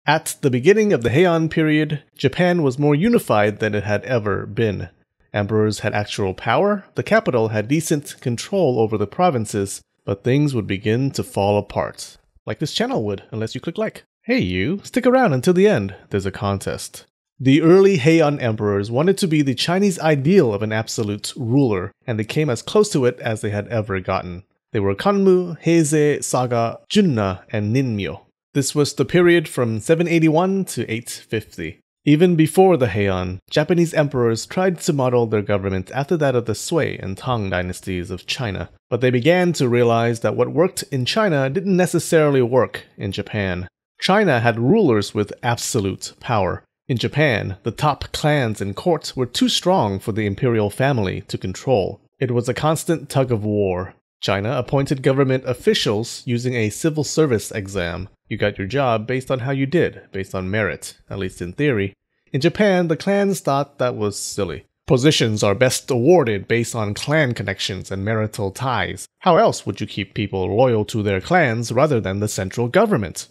At the beginning of the Heian period, Japan was more unified than it had ever been. Emperors had actual power, the capital had decent control over the provinces, but things would begin to fall apart. Like this channel would, unless you click like. Hey you, stick around until the end, there's a contest. The early Heian emperors wanted to be the Chinese ideal of an absolute ruler, and they came as close to it as they had ever gotten. They were Kanmu, Heizei, Saga, Junna, and Ninmyo. This was the period from 781 to 850. Even before the Heian, Japanese emperors tried to model their government after that of the Sui and Tang dynasties of China, but they began to realize that what worked in China didn't necessarily work in Japan. China had rulers with absolute power. In Japan, the top clans and courts were too strong for the imperial family to control. It was a constant tug of war. China appointed government officials using a civil service exam. You got your job based on how you did, based on merit, at least in theory. In Japan, the clans thought that was silly. Positions are best awarded based on clan connections and marital ties. How else would you keep people loyal to their clans rather than the central government?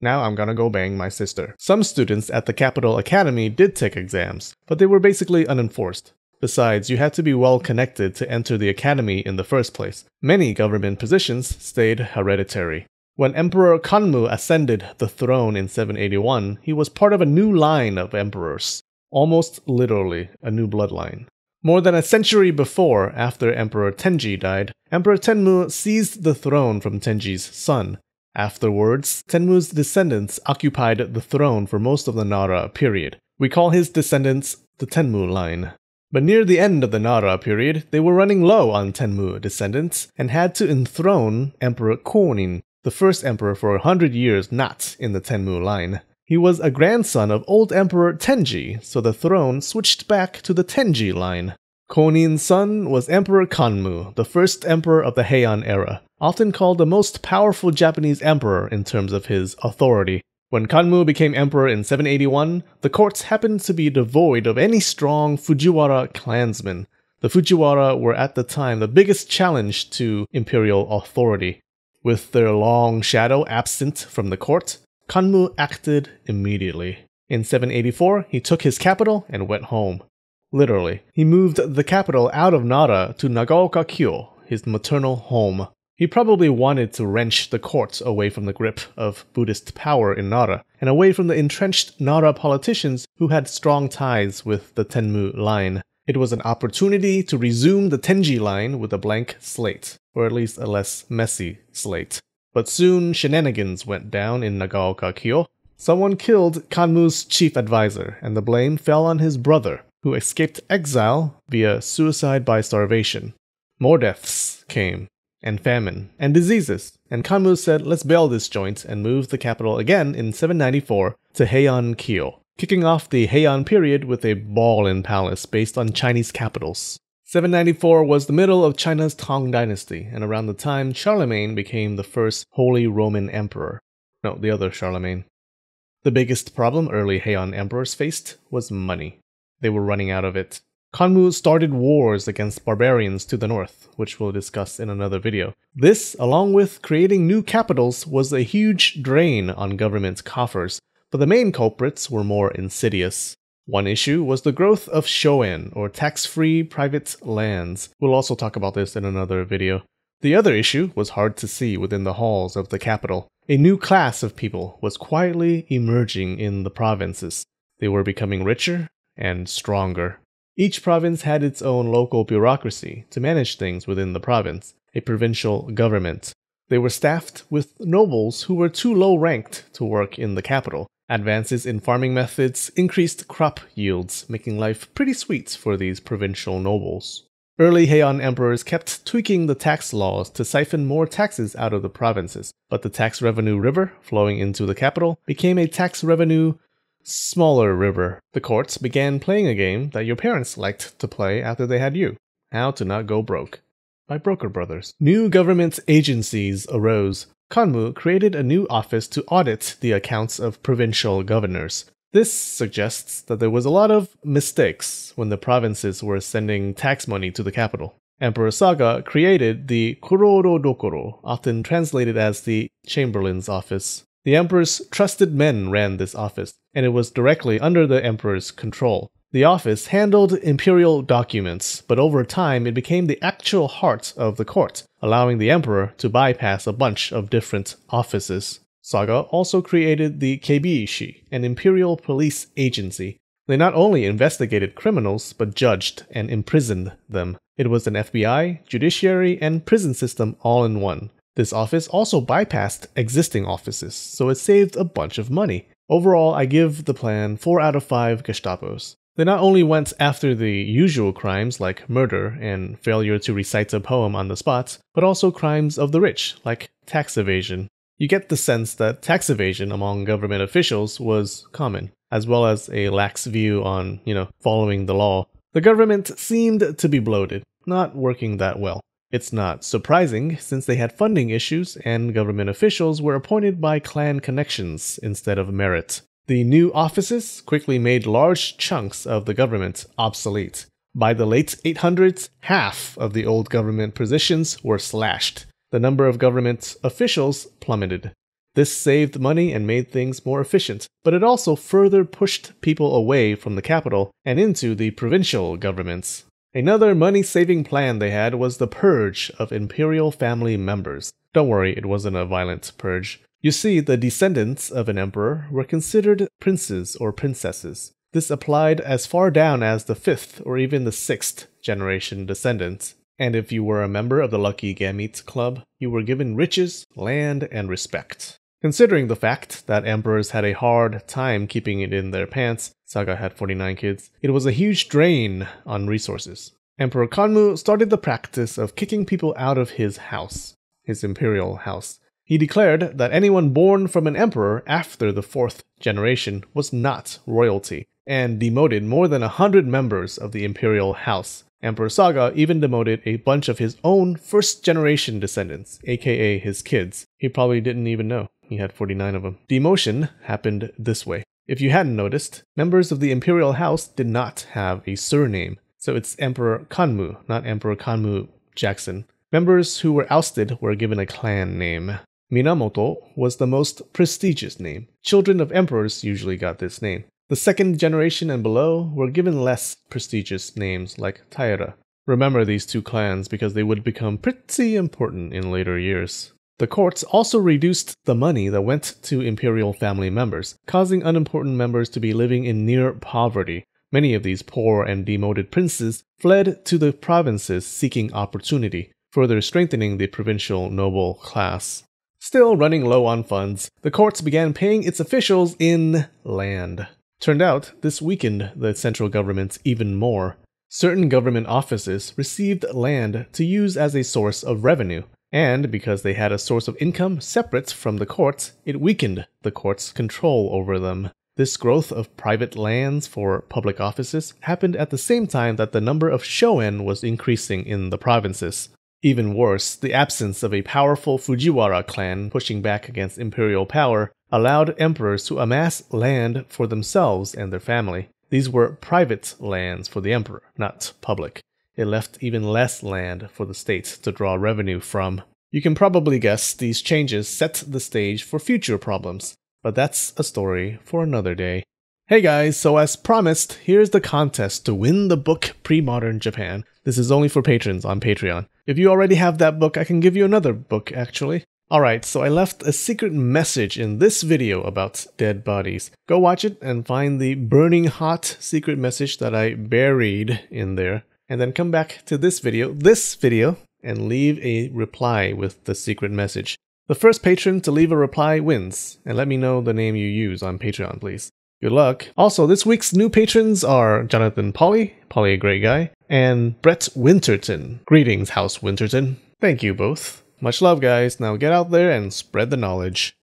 Now I'm gonna go bang my sister. Some students at the Capital Academy did take exams, but they were basically unenforced. Besides, you had to be well connected to enter the academy in the first place. Many government positions stayed hereditary. When Emperor Kanmu ascended the throne in 781, he was part of a new line of emperors. Almost literally, a new bloodline. More than a century before, after Emperor Tenji died, Emperor Tenmu seized the throne from Tenji's son. Afterwards, Tenmu's descendants occupied the throne for most of the Nara period. We call his descendants the Tenmu line. But near the end of the Nara period, they were running low on Tenmu descendants and had to enthrone Emperor Konin, the first emperor for 100 years not in the Tenmu line. He was a grandson of old Emperor Tenji, so the throne switched back to the Tenji line. Konin's son was Emperor Kanmu, the first emperor of the Heian era, often called the most powerful Japanese emperor in terms of his authority. When Kanmu became emperor in 781, the courts happened to be devoid of any strong Fujiwara clansmen. The Fujiwara were at the time the biggest challenge to imperial authority. With their long shadow absent from the court, Kanmu acted immediately. In 784, he took his capital and went home. Literally, he moved the capital out of Nara to Nagaoka-kyo, his maternal home. He probably wanted to wrench the court away from the grip of Buddhist power in Nara, and away from the entrenched Nara politicians who had strong ties with the Tenmu line. It was an opportunity to resume the Tenji line with a blank slate, or at least a less messy slate. But soon shenanigans went down in Nagaoka-kyo. Someone killed Kanmu's chief advisor, and the blame fell on his brother, who escaped exile via suicide by starvation. More deaths came, and famine, and diseases, and Kanmu said, let's bail this joint, and moved the capital again in 794 to Heian-kyo, kicking off the Heian period with a ball-in palace based on Chinese capitals. 794 was the middle of China's Tang dynasty, and around the time Charlemagne became the first Holy Roman Emperor. No, the other Charlemagne. The biggest problem early Heian emperors faced was money. They were running out of it. Kanmu started wars against barbarians to the north, which we'll discuss in another video. This, along with creating new capitals, was a huge drain on government coffers, but the main culprits were more insidious. One issue was the growth of shoen, or tax-free private lands. We'll also talk about this in another video. The other issue was hard to see within the halls of the capital. A new class of people was quietly emerging in the provinces. They were becoming richer and stronger. Each province had its own local bureaucracy to manage things within the province, a provincial government. They were staffed with nobles who were too low ranked to work in the capital. Advances in farming methods increased crop yields, making life pretty sweet for these provincial nobles. Early Heian emperors kept tweaking the tax laws to siphon more taxes out of the provinces, but the tax revenue river, flowing into the capital, became a tax revenue smaller river. The courts began playing a game that your parents liked to play after they had you. How to Not Go Broke, by Broker Brothers. New government agencies arose. Kanmu created a new office to audit the accounts of provincial governors. This suggests that there was a lot of mistakes when the provinces were sending tax money to the capital. Emperor Saga created the Kororo Dokoro, often translated as the Chamberlain's office. The emperor's trusted men ran this office, and it was directly under the emperor's control. The office handled imperial documents, but over time it became the actual heart of the court, allowing the emperor to bypass a bunch of different offices. Saga also created the Keibiishi, an imperial police agency. They not only investigated criminals, but judged and imprisoned them. It was an FBI, judiciary, and prison system all in one. This office also bypassed existing offices, so it saved a bunch of money. Overall, I give the plan 4 out of 5 Gestapos. They not only went after the usual crimes like murder and failure to recite a poem on the spot, but also crimes of the rich, like tax evasion. You get the sense that tax evasion among government officials was common, as well as a lax view on, following the law. The government seemed to be bloated, not working that well. It's not surprising, since they had funding issues and government officials were appointed by clan connections instead of merit. The new offices quickly made large chunks of the government obsolete. By the late 800s, half of the old government positions were slashed. The number of government officials plummeted. This saved money and made things more efficient, but it also further pushed people away from the capital and into the provincial governments. Another money-saving plan they had was the purge of imperial family members. Don't worry, it wasn't a violent purge. You see, the descendants of an emperor were considered princes or princesses. This applied as far down as the 5th or even the 6th generation descendants. And if you were a member of the Lucky Gamete Club, you were given riches, land, and respect. Considering the fact that emperors had a hard time keeping it in their pants, Saga had 49 kids, it was a huge drain on resources. Emperor Kanmu started the practice of kicking people out of his house, his imperial house. He declared that anyone born from an emperor after the 4th generation was not royalty, and demoted more than 100 members of the imperial house. Emperor Saga even demoted a bunch of his own first-generation descendants, aka his kids. He probably didn't even know. He had 49 of them. Demotion happened this way. If you hadn't noticed, members of the imperial house did not have a surname, so it's Emperor Kanmu, not Emperor Kanmu Jackson. Members who were ousted were given a clan name. Minamoto was the most prestigious name. Children of emperors usually got this name. The 2nd generation and below were given less prestigious names like Taira. Remember these two clans because they would become pretty important in later years. The courts also reduced the money that went to imperial family members, causing unimportant members to be living in near poverty. Many of these poor and demoted princes fled to the provinces seeking opportunity, further strengthening the provincial noble class. Still running low on funds, the courts began paying its officials in land. Turned out, this weakened the central government even more. Certain government offices received land to use as a source of revenue, and because they had a source of income separate from the courts, it weakened the court's control over them. This growth of private lands for public offices happened at the same time that the number of shoen was increasing in the provinces. Even worse, the absence of a powerful Fujiwara clan pushing back against imperial power allowed emperors to amass land for themselves and their family. These were private lands for the emperor, not public. It left even less land for the state to draw revenue from. You can probably guess these changes set the stage for future problems, but that's a story for another day. Hey guys, so as promised, here's the contest to win the book Pre-Modern Japan. This is only for patrons on Patreon. If you already have that book, I can give you another book actually. Alright, so I left a secret message in this video about dead bodies. Go watch it and find the burning hot secret message that I buried in there. And then come back to this video, and leave a reply with the secret message. The first patron to leave a reply wins, and let me know the name you use on Patreon, please. Good luck. Also, this week's new patrons are Jonathan Polly a great guy, and Brett Winterton. Greetings, House Winterton. Thank you both. Much love, guys. Now get out there and spread the knowledge.